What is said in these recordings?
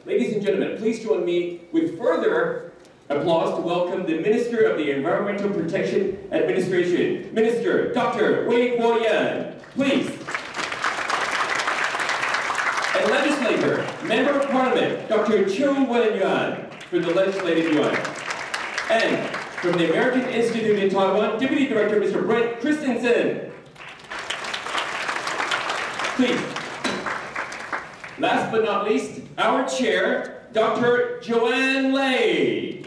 Ladies and gentlemen, please join me with further applause to welcome the Minister of the Environmental Protection Administration, Minister Dr. Wei Guoyan. Please. And Legislator, Member of Parliament, Dr. Chiu Wen-yuan, for the Legislative Yuan. And from the American Institute in Taiwan, Deputy Director, Mr. Brent Christensen. Please. Last but not least, our chair, Dr. Joanne Lei,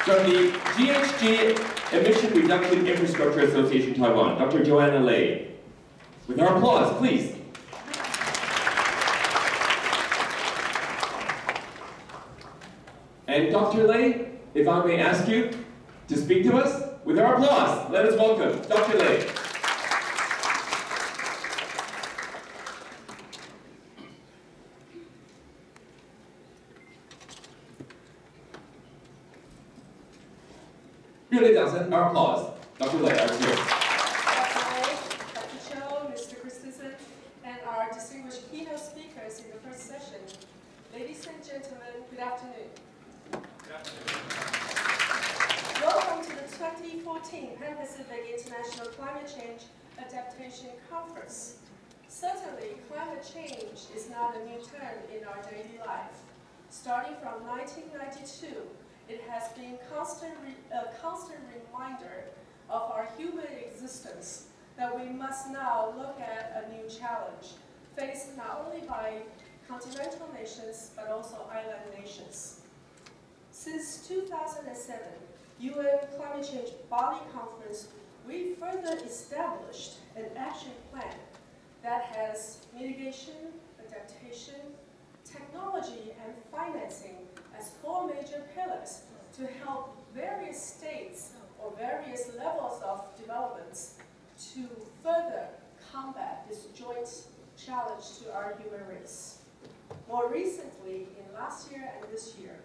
from the GHG Emission Reduction Infrastructure Association Taiwan. Dr. Joanna Lei. With our applause, please. And Dr. Lei, if I may ask you to speak to us, with our applause, let us welcome Dr. Lei. Our applause. Dr. Lei, our chair. Dr. Cho, Mr. Christensen, and our distinguished keynote speakers in the first session. Ladies and gentlemen, good afternoon. Good afternoon. Welcome to the 2014 Pan-Pacific International Climate Change Adaptation Conference. Certainly, climate change is not a new term in our daily life. Starting from 1992, it has been a constant reminder of our human existence that we must now look at a new challenge faced not only by continental nations but also island nations. Since 2007, UN Climate Change Bali Conference, we further established an action plan that has mitigation, adaptation, technology, and financing as four major pillars to help various states or various levels of developments to further combat this joint challenge to our human race. More recently, in last year and this year,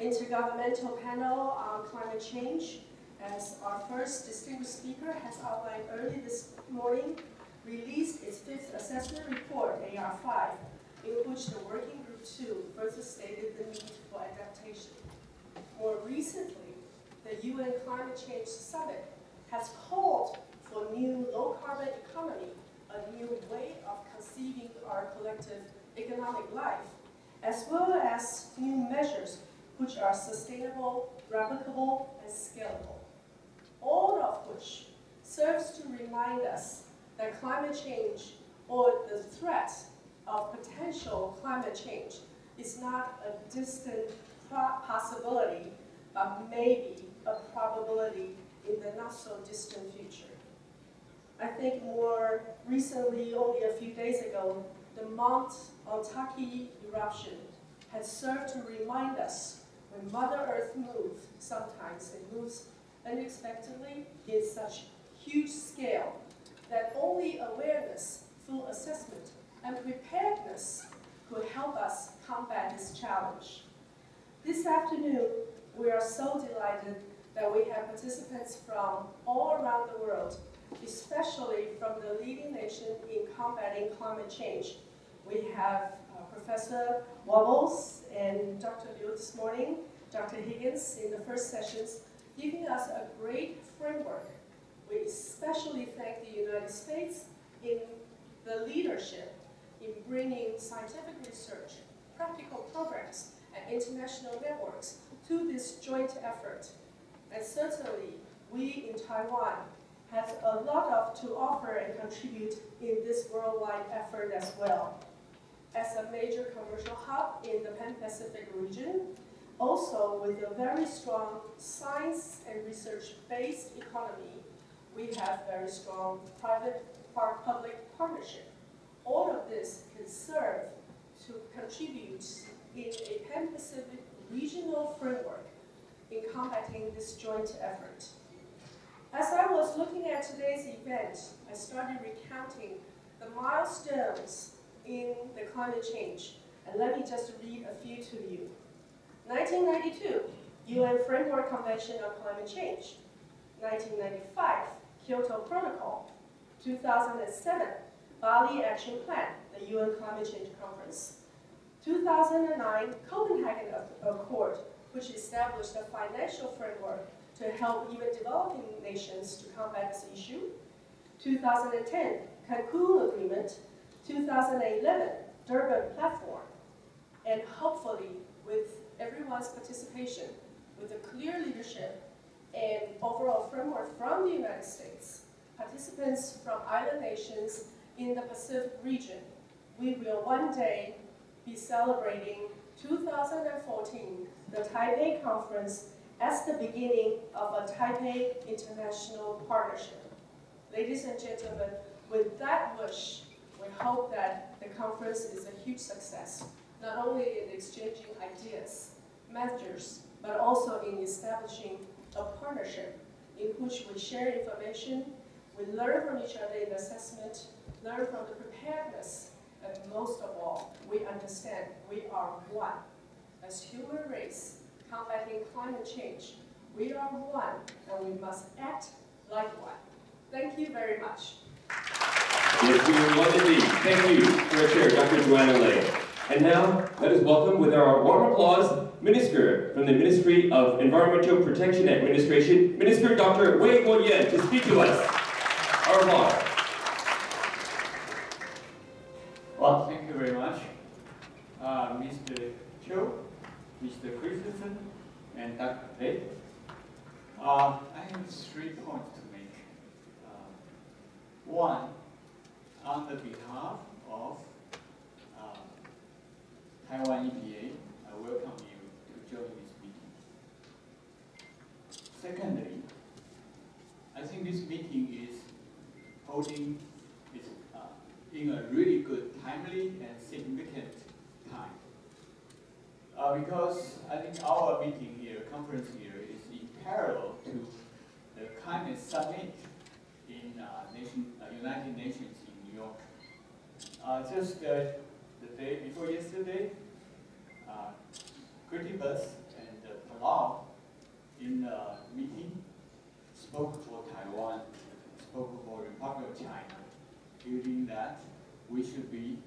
Intergovernmental Panel on Climate Change, as our first distinguished speaker has outlined early this morning, released its fifth assessment report, AR5, in which the Working Group 2 further stated the need for adaptation. More recently, the UN Climate Change Summit has called for a new low-carbon economy, a new way of conceiving our collective economic life, as well as new measures which are sustainable, replicable, and scalable. All of which serves to remind us that climate change, or the threat of potential climate change, is not a distant possibility, but maybe a probability in the not-so-distant future. I think more recently, only a few days ago, the Mount Ontake eruption had served to remind us when Mother Earth moves, sometimes it moves unexpectedly in such huge scale that only awareness, full assessment, and preparedness could help us combat this challenge. This afternoon, we are so delighted that we have participants from all around the world, especially from the leading nation in combating climate change. We have Professor Wobbles and Dr. Liu this morning, Dr. Higgins in the first sessions, giving us a great framework. We especially thank the United States in the leadership in bringing scientific research, practical programs, and international networks to this joint effort. And certainly, we in Taiwan have a lot to offer and contribute in this worldwide effort as well. As a major commercial hub in the Pan-Pacific region, also with a very strong science and research-based economy, we have very strong private-public partnership. All of this can serve to contribute in a Pan-Pacific regional framework in combating this joint effort. As I was looking at today's event, I started recounting the milestones in the climate change, and let me just read a few to you. 1992, UN Framework Convention on Climate Change. 1995, Kyoto Protocol. 2007, Bali Action Plan, the UN Climate Change Conference. 2009 Copenhagen Accord, which established a financial framework to help even developing nations to combat this issue. 2010 Cancun Agreement, 2011 Durban Platform, and hopefully with everyone's participation, with a clear leadership and overall framework from the United States, participants from island nations in the Pacific region, we will one day be celebrating 2014, the Taipei Conference, as the beginning of a Taipei International Partnership. Ladies and gentlemen, with that wish, we hope that the conference is a huge success, not only in exchanging ideas, measures, but also in establishing a partnership in which we share information, we learn from each other in assessment, learn from the preparedness, and most of all, we understand we are one. As human race combating climate change, we are one, and we must act like one. Thank you very much. Yes, we are one indeed. Thank you, for our Chair, Dr. Joanna Lei. And now, let us welcome with our warm applause, Minister from the Ministry of Environmental Protection Administration, Minister Dr. Wei Guoyan, to speak to us. Our applause. Well, thank you very much, Mr. Cho, Mr. Christensen, and Dr. Lei. I have 3 points to make. One, on the behalf of Taiwan EPA, I welcome you to join this meeting. Secondly, I think this meeting is holding in a really good, timely, and significant time. Because I think our meeting here, conference here, is in parallel to the climate summit in United Nations in New York. Just the day before yesterday, Crittibus and Palau in the meeting spoke for Taiwan, spoke for Republic of China, feeling that we should be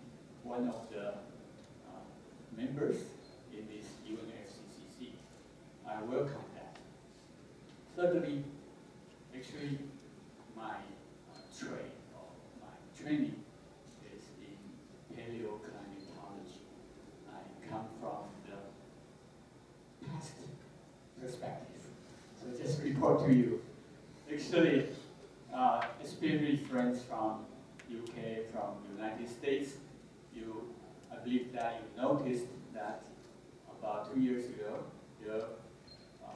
one of the members in this UNFCCC. I welcome that. Thirdly, actually, my training is in paleoclimatology. I come from the past perspective. So just report to you. Actually, especially friends from UK, from United States, I believe that you noticed that about 2 years ago, there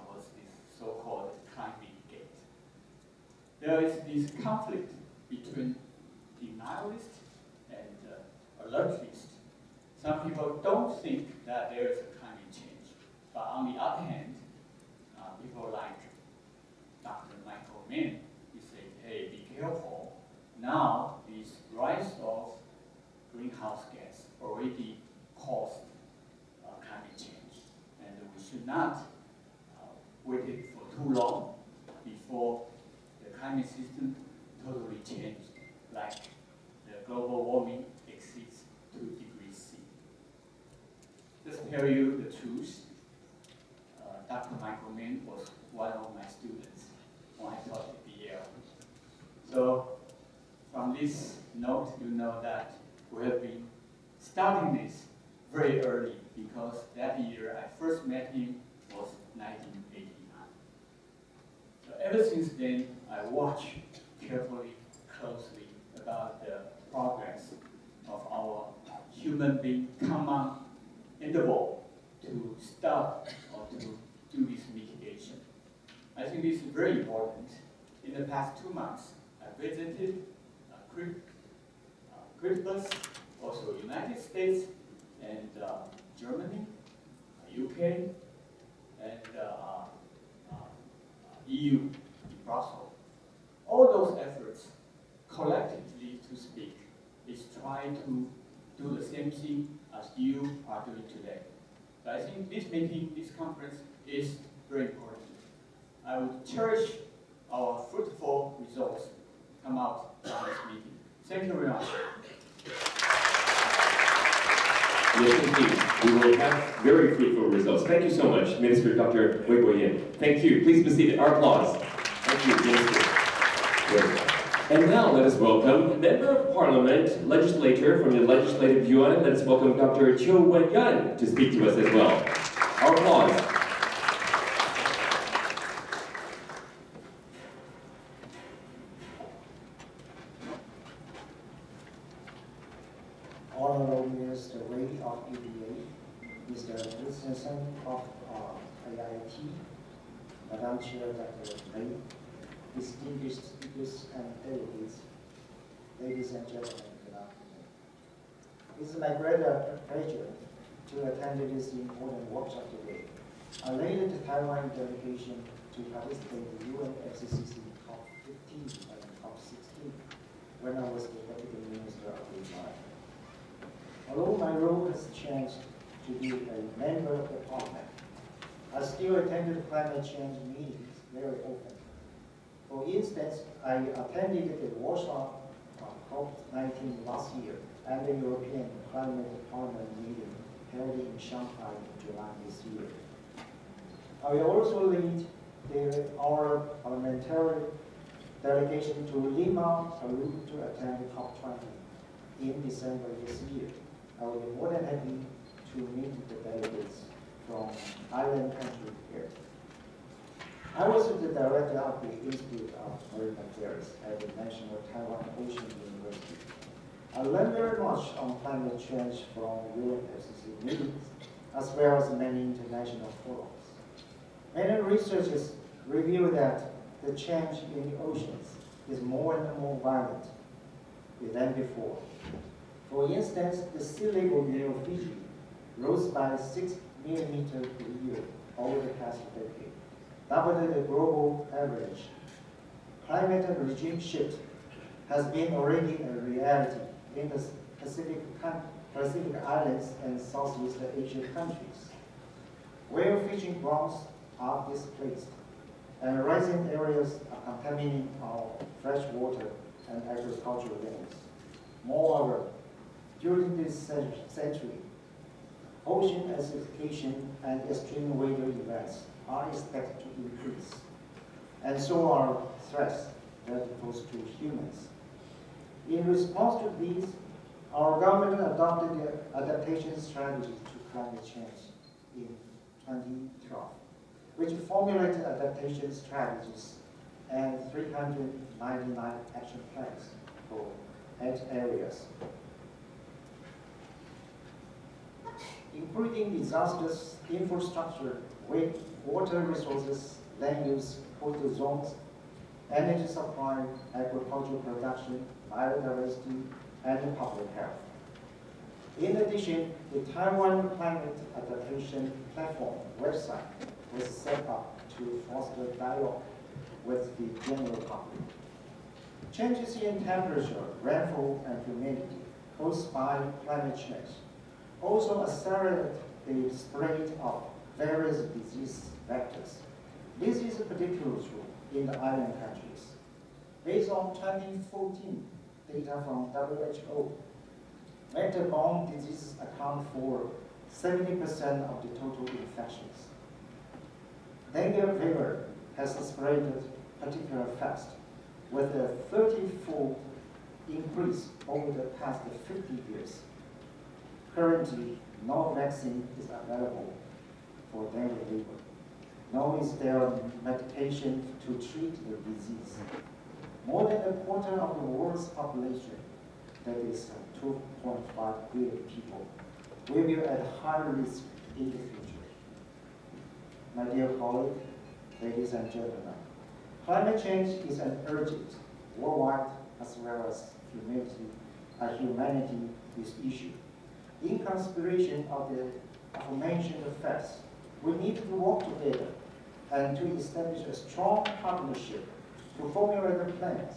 was this so-called climate gate. There is this conflict between denialists and alertists. Some people don't think that there is a climate change, but on the other hand, people like Dr. Michael Mann, he said, hey, be careful. Now, this rise of greenhouse gas already caused climate change, and we should not wait it for too long before the climate system totally changed, like the global warming exceeds 2 degrees C. Just tell you the truth, Dr. Michael Mann was one of my students when I taught at Yale. So from this note, you know that we have been starting this very early, because that year I first met him was 1989. So ever since then, I watched carefully, closely about the progress of our human being common endeavor to stop or to do this mitigation. I think this is very important. In the past 2 months, I visited Crittibus, also United States, and Germany, UK, and EU in Brussels. All those efforts, collectively to speak, is trying to do the same thing as you are doing today. So I think this meeting, this conference, is very important. I would cherish our fruitful results come out from this meeting. Thank you very much. Yes, indeed. We will have very fruitful results. Thank you so much, Minister Dr. Wei Guoyin. Thank you. Please be seated. Our applause. Thank you, Minister. Great. And now let us welcome Member of Parliament, legislator from the Legislative Yuan. Let us welcome Dr. Chiu Wen-yan to speak to us as well. Our applause. Honorable Minister Wei of EDA, Mr. Wilson of IIT, Madam Chair Dr. Wei, distinguished speakers and delegates, ladies and gentlemen, good afternoon. It is my great pleasure to attend this important workshop today. I led the Taiwan delegation to participate in the UNFCCC COP15 and COP16 when I was the Deputy Minister of the Environment. Although my role has changed to be a member of the Parliament, I still attended climate change meetings very often. For instance, I attended the Warsaw COP19 last year and the European Climate Parliament meeting held in Shanghai in July this year. I will also lead our parliamentary delegation to Lima, Peru to attend COP20 in December this year. I will be more than happy to meet the delegates from island country here. I was the director of the Institute of Marine Affairs at the National Taiwan Ocean University. I learned very much on climate change from UNFCCC meetings, as well as many international forums. Many researchers reveal that the change in the oceans is more and more violent than before. For instance, the sea level near Fiji rose by 6 millimeters per year over the past decade, double the global average. Climate and regime shift has been already a reality in the Pacific Islands and Southeast Asian countries, where fishing grounds are displaced and rising areas are contaminating our fresh water and agricultural lands. Moreover, during this century, ocean acidification and extreme weather events are expected to increase, and so are threats that pose to humans. In response to these, our government adopted the adaptation strategy to climate change in 2012, which formulated adaptation strategies and 399 action plans for 8 areas, including disasters, infrastructure, water resources, land use, coastal zones, energy supply, agricultural production, biodiversity, and public health. In addition, the Taiwan Climate Adaptation Platform website was set up to foster dialogue with the general public. Changes in temperature, rainfall, and humidity caused by climate change also accelerate the spread of various disease vectors. This is particularly true in the island countries. Based on 2014 data from WHO, vector-borne diseases account for 70% of the total infections. Dengue fever has spread particularly fast, with a 30-fold increase over the past 50 years. Currently, no vaccine is available for dengue fever, nor is there medication to treat the disease. More than a quarter of the world's population, that is 2.5 billion people, will be at high risk in the future. My dear colleagues, ladies and gentlemen, climate change is an urgent, worldwide as well as humanity issue. In consideration of the aforementioned facts, we need to work together and to establish a strong partnership to formulate the plans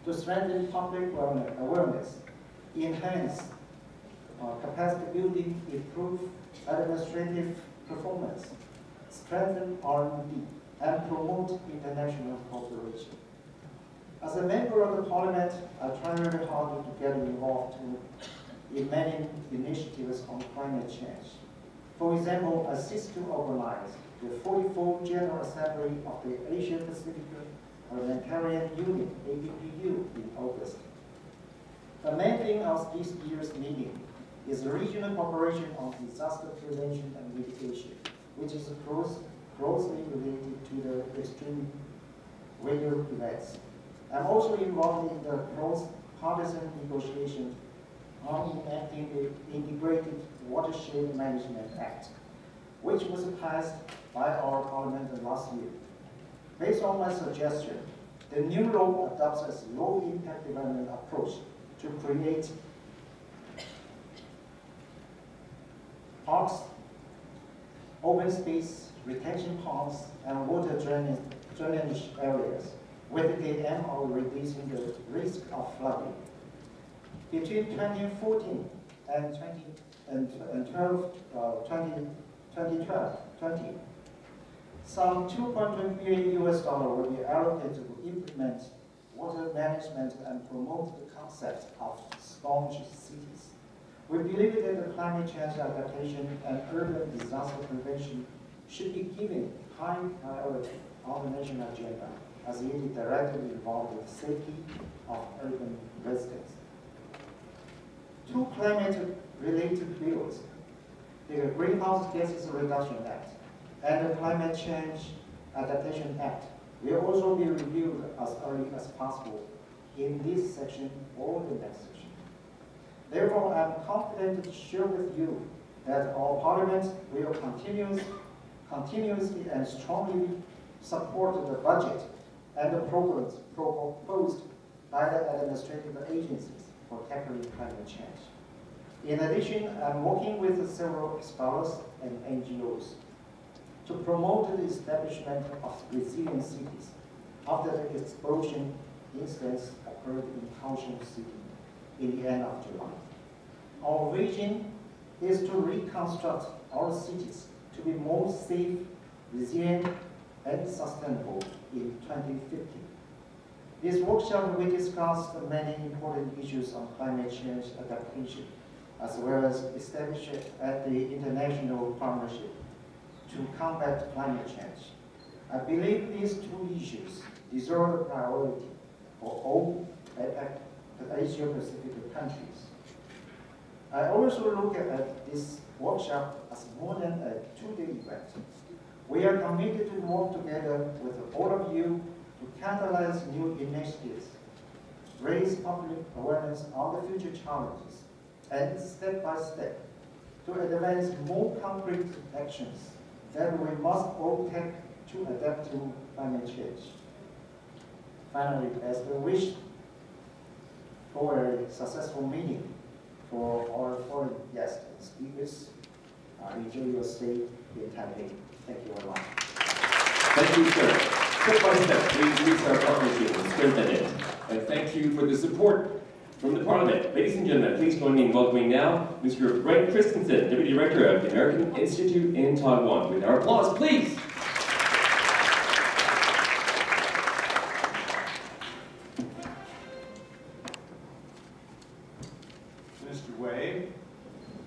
to strengthen public awareness, enhance capacity building, improve administrative performance, strengthen R&D, and promote international cooperation. As a member of the Parliament, I try very hard to get involved in many initiatives on climate change. For example, assist to organize the 44th General Assembly of the Asia Pacific Parliamentarian Union, APPU, in August. The main thing of this year's meeting is regional cooperation on disaster prevention and mitigation, which is closely related to the extreme weather events. I'm also involved in the cross-partisan negotiation on enacting the Integrated Watershed Management Act, which was passed by our parliament last year. Based on my suggestion, the new law adopts a low-impact development approach to create parks, open space, retention ponds, and water drainage areas, with the aim of reducing the risk of flooding. Between 2014 and 2020, some $2.2 billion will be allocated to implement water management and promote the concept of sponge cities. We believe that the climate change adaptation and urban disaster prevention should be given high priority on the national agenda, as it is directly involved with safety of urban residents. Two climate-related bills, the Greenhouse Gases Reduction Act and the Climate Change Adaptation Act, will also be reviewed as early as possible in this section or the next section. Therefore, I am confident to share with you that our Parliament will continuously and strongly support the budget and the programs proposed by the administrative agencies for tackling climate change. In addition, I'm working with several scholars and NGOs to promote the establishment of resilient cities after the explosion incidents occurred in Kaohsiung City in the end of July. Our vision is to reconstruct our cities to be more safe, resilient, and sustainable in 2050. This workshop will discuss the many important issues on climate change adaptation, as well as establish the international partnership to combat climate change. I believe these two issues deserve priority for all the Asia Pacific countries. I also look at this workshop as more than a two-day event. We are committed to work together with all of you to catalyze new initiatives, raise public awareness on the future challenges, and step by step to advance more concrete actions that we must all take to adapt to climate change. Finally, as we wish for a successful meeting for our foreign guests and speakers, enjoy your stay in Taipei. Thank you very much. Thank you, sir. Step by step, we increase our partnership and strengthen it. And thank you for the support from the Parliament. Ladies and gentlemen, please join me in welcoming now Mr. Brent Christensen, Deputy Director of the American Institute in Taiwan. With our applause, please. Mr. Wei,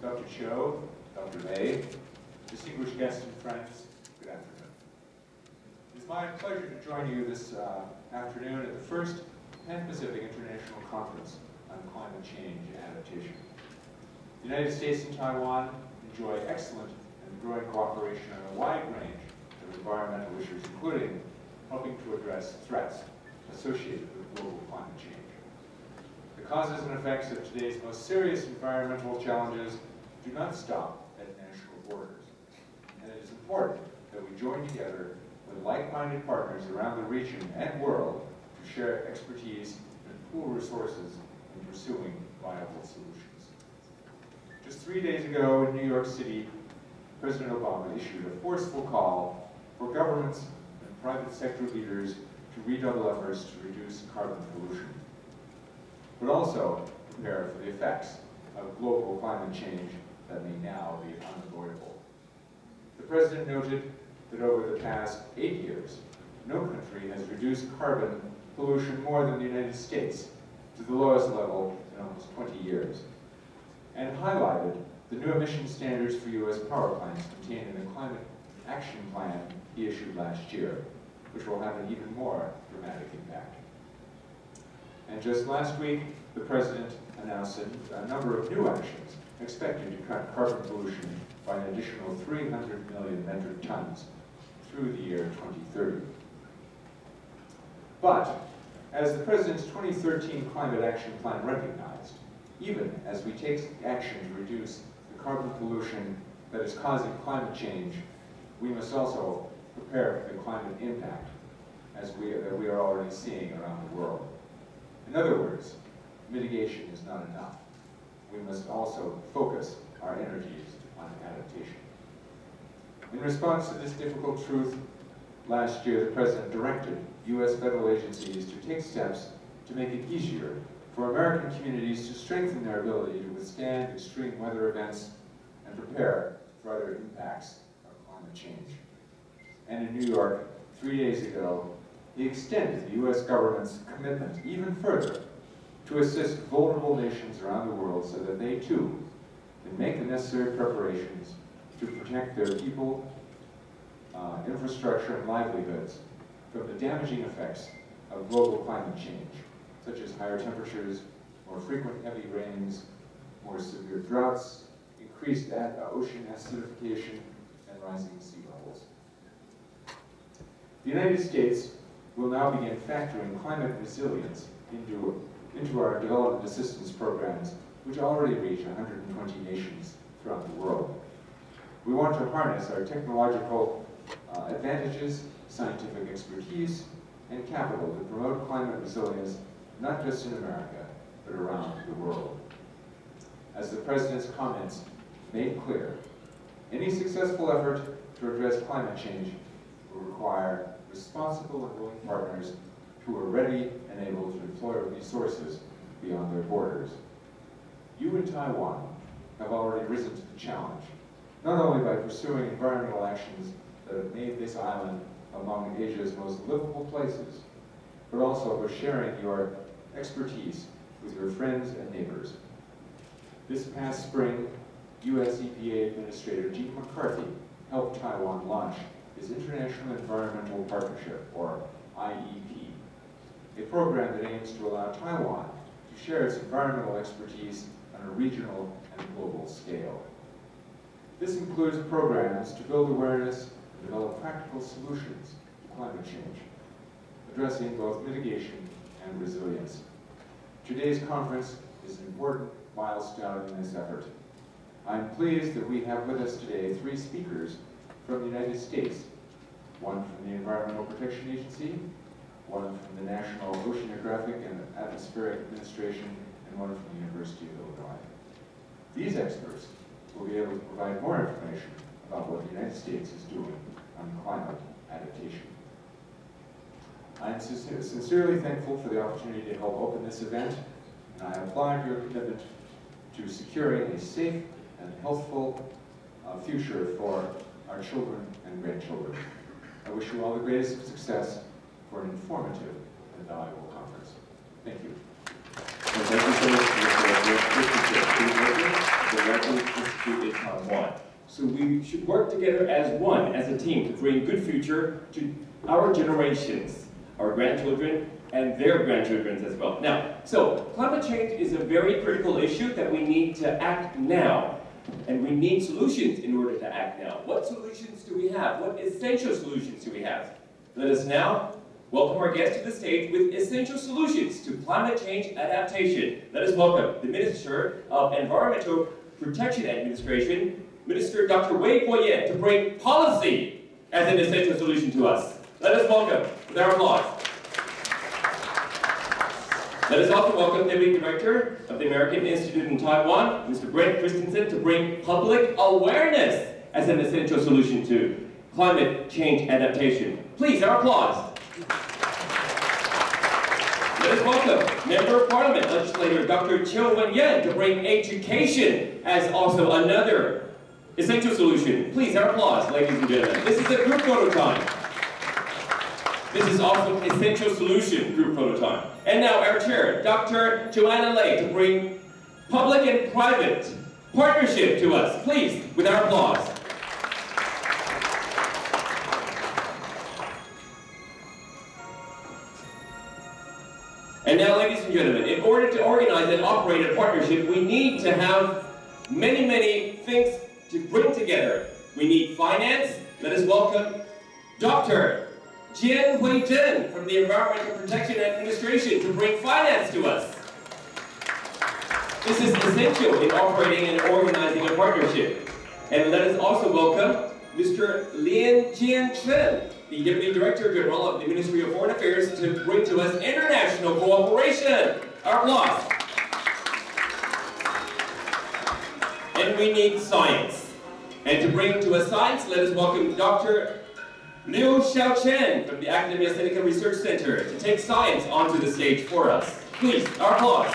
Dr. Cho, Dr. May, distinguished guests and friends, good afternoon. It's my pleasure to join you this afternoon at the first Pan-Pacific International Conference on Climate Change and Adaptation. The United States and Taiwan enjoy excellent and growing cooperation on a wide range of environmental issues, including helping to address threats associated with global climate change. The causes and effects of today's most serious environmental challenges do not stop at national borders. And it is important that we join together with like-minded partners around the region and world to share expertise and pool resources in pursuing viable solutions. Just 3 days ago in New York City, President Obama issued a forceful call for governments and private sector leaders to redouble efforts to reduce carbon pollution, but also prepare for the effects of global climate change that may now be unavoidable. The President noted that over the past 8 years, no country has reduced carbon pollution more than the United States, to the lowest level in almost 20 years. and highlighted the new emission standards for U.S. power plants contained in the Climate Action Plan he issued last year, which will have an even more dramatic impact. And just last week, the President announced a number of new actions expected to cut carbon pollution by an additional 300 million metric tons through the year 2030. But, as the President's 2013 Climate Action Plan recognized, even as we take action to reduce the carbon pollution that is causing climate change, we must also prepare for the climate impact that we are already seeing around the world. In other words, mitigation is not enough. We must also focus our energies on adaptation. In response to this difficult truth, last year the President directed U.S. federal agencies to take steps to make it easier for American communities to strengthen their ability to withstand extreme weather events and prepare for other impacts of climate change. And in New York, 3 days ago, he extended the U.S. government's commitment even further to assist vulnerable nations around the world so that they too can make the necessary preparations to protect their people, infrastructure, and livelihoods from the damaging effects of global climate change, such as higher temperatures, more frequent heavy rains, more severe droughts, increased ocean acidification, and rising sea levels. The United States will now begin factoring climate resilience into our development assistance programs, which already reach 120 nations throughout the world. We want to harness our technological advantages, scientific expertise, and capital to promote climate resilience, not just in America, but around the world. As the President's comments made clear, any successful effort to address climate change will require responsible and willing partners who are ready and able to deploy resources beyond their borders. You in Taiwan have already risen to the challenge, not only by pursuing environmental actions that have made this island among Asia's most livable places, but also for sharing your expertise with your friends and neighbors. This past spring, U.S. EPA Administrator Gene McCarthy helped Taiwan launch its International Environmental Partnership, or IEP, a program that aims to allow Taiwan to share its environmental expertise on a regional and global scale. This includes programs to build awareness and develop practical solutions to climate change, addressing both mitigation and resilience. Today's conference is an important milestone in this effort. I'm pleased that we have with us today 3 speakers from the United States, one from the Environmental Protection Agency, one from the National Oceanographic and Atmospheric Administration, and one from the University of Illinois. These experts will be able to provide more information about what the United States is doing on climate adaptation. I am sincerely thankful for the opportunity to help open this event, and I applaud your commitment to securing a safe and healthful future for our children and grandchildren. I wish you all the greatest of success for an informative and valuable conference. Thank you. Well, thank you so much for the American Institute in Taiwan. So we should work together as one, as a team, to bring good future to our generations, our grandchildren, and their grandchildren as well. Now, so climate change is a very critical issue that we need to act now. And we need solutions in order to act now. What solutions do we have? What essential solutions do we have? Let us now welcome our guest to the stage with essential solutions to climate change adaptation. Let us welcome the Minister of Environmental Protection Administration, Minister Dr. Wei Guoyan, to bring policy as an essential solution to us. Let us welcome with our applause. Let us also welcome Deputy Director of the American Institute in Taiwan, Mr. Brent Christensen, to bring public awareness as an essential solution to climate change adaptation. Please, our applause. Let us welcome Member of Parliament, Legislator Dr. Chiu Wen-yen, to bring education as also another essential solution. Please, our applause, ladies and gentlemen. This is a group photo time. This is also an essential solution group photo time. And now our chair, Dr. Joanna Lei, to bring public and private partnership to us, please, with our applause. And now, ladies and gentlemen, in order to organize and operate a partnership, we need to have many, many things to bring together. We need finance. Let us welcome Dr. Jian Hui-Zhen from the Environmental Protection Administration to bring finance to us. This is essential in operating and organizing a partnership. And let us also welcome Mr. Lin Jian-Chen, the Deputy Director General of the Ministry of Foreign Affairs, to bring to us international cooperation. Our applause. And we need science. And to bring to us science, let us welcome Dr. Liu Xiaochen from the Academia Sinica Research Center to take science onto the stage for us. Please, our applause.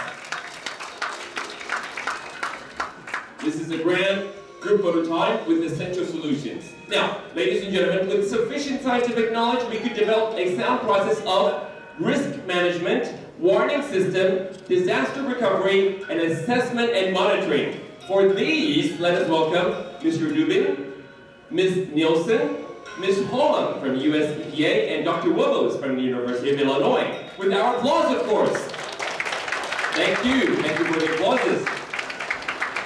This is a grand group photo time with essential solutions. Now, ladies and gentlemen, with sufficient scientific knowledge, we could develop a sound process of risk management, warning system, disaster recovery, and assessment and monitoring. For these, let us welcome Mr. Dubin, Ms. Nielsen, Ms. Holland from the US EPA, and Dr. Willows from the University of Illinois. With our applause, of course. Thank you. Thank you for the applauses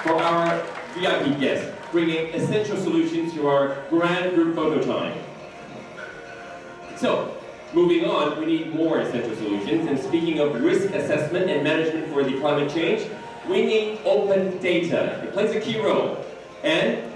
for our VIP guests, bringing essential solutions to our grand group photo time. So, moving on, we need more essential solutions. And speaking of risk assessment and management for the climate change, we need open data. It plays a key role. And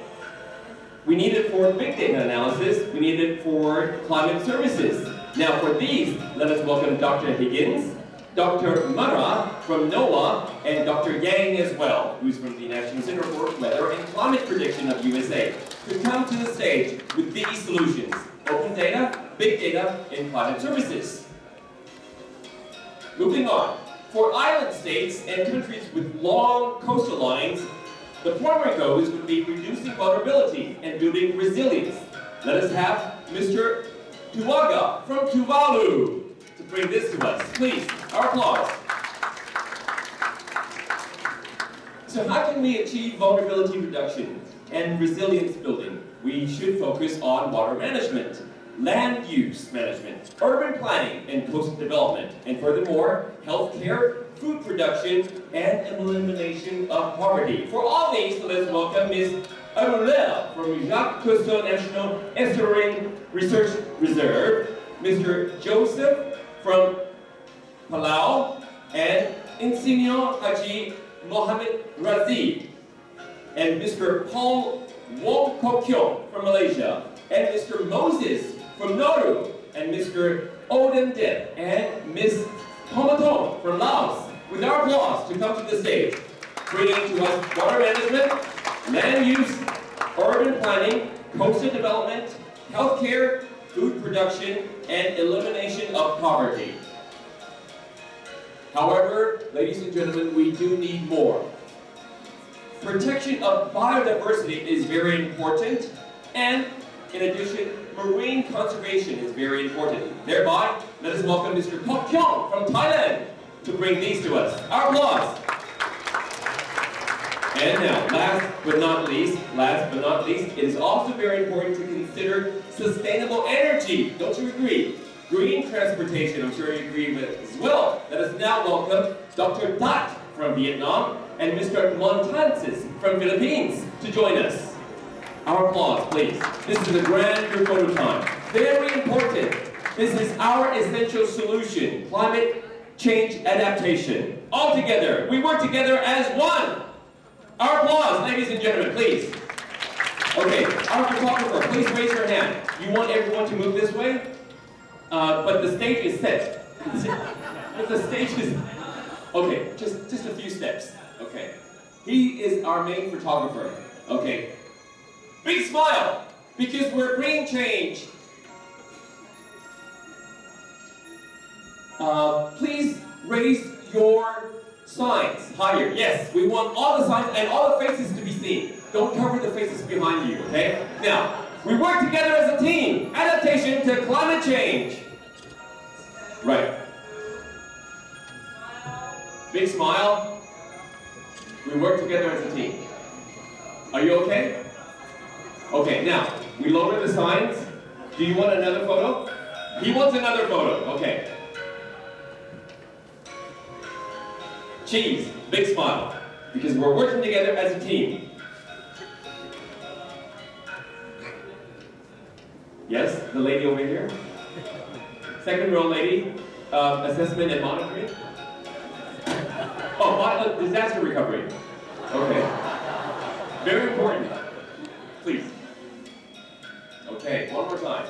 we need it for big data analysis. We need it for climate services. Now, for these, let us welcome Dr. Higgins, Dr. Mara from NOAA, and Dr. Yang as well, who's from the National Center for Weather and Climate Prediction of USA, to come to the stage with these solutions: open data, big data, and climate services. Moving on, for island states and countries with long coastal lines, the primary goals would be reducing vulnerability and building resilience. Let us have Mr. Tuaga from Tuvalu to bring this to us. Please, our applause. So how can we achieve vulnerability reduction and resilience building? We should focus on water management, land use management, urban planning, and coastal development, and furthermore, healthcare, food production, and elimination of poverty. For all these, let's welcome Ms. Arulel from Jacques Cousteau National Estuarine Research Reserve, Mr. Joseph from Palau, and Insignio Haji Mohammed Razi, and Mr. Paul Wong Kok Kyong from Malaysia, and Mr. Moses from Nauru, and Mr. Odin Dep, and Ms. Tomatong from Laos, with our applause to come to the stage, bringing to us water management, land use, urban planning, coastal development, healthcare, food production, and elimination of poverty. However, ladies and gentlemen, we do need more. Protection of biodiversity is very important, and in addition, marine conservation is very important. Thereby, let us welcome Mr. Kok Kyong from Thailand to bring these to us. Our applause. And now, last but not least, it is also very important to consider sustainable energy. Don't you agree? Green transportation, I'm sure you agree with as well. Let us now welcome Dr. Dat from Vietnam and Mr. Montansis from Philippines to join us. Our applause, please. This is a grand group photo time. Very important. This is our essential solution, climate change adaptation. All together, we work together as one. Our applause, ladies and gentlemen, please. Okay, our photographer, please raise your hand. You want everyone to move this way? But the stage is set. But the stage is... Okay, just a few steps. Okay. He is our main photographer. Okay. Big smile, because we're bringing change. Please raise your signs higher. Yes, we want all the signs and all the faces to be seen. Don't cover the faces behind you, okay? Now, we work together as a team. Adaptation to climate change. Right. Big smile. We work together as a team. Are you okay? Okay, now, we lower the signs. Do you want another photo? He wants another photo, okay. Cheese, big smile, because we're working together as a team. Yes, the lady over here. Second row lady, assessment and monitoring. Oh, disaster recovery. Okay. Very important. Please. Okay, one more time.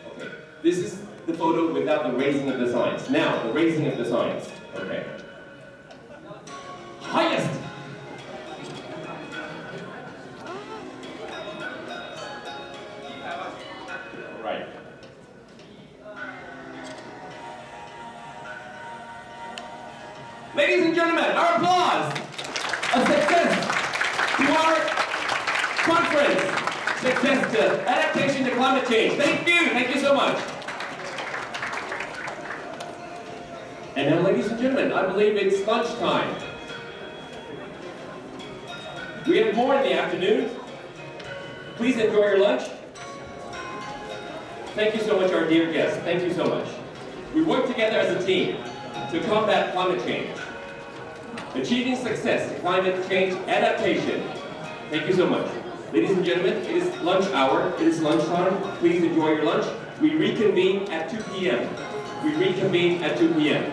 Okay, this is the photo without the raising of the signs. Now, the raising of the signs. Okay. Highest! Right. Ladies and gentlemen, our applause! A success to our conference. Success to adaptation to climate change. Thank you so much. And now, ladies and gentlemen, I believe it's lunchtime. We have more in the afternoon. Please enjoy your lunch. Thank you so much, our dear guests. Thank you so much. We work together as a team to combat climate change. Achieving success in climate change adaptation. Thank you so much. Ladies and gentlemen, it is lunch hour. It is lunchtime. Please enjoy your lunch. We reconvene at 2 p.m. We reconvene at 2 p.m.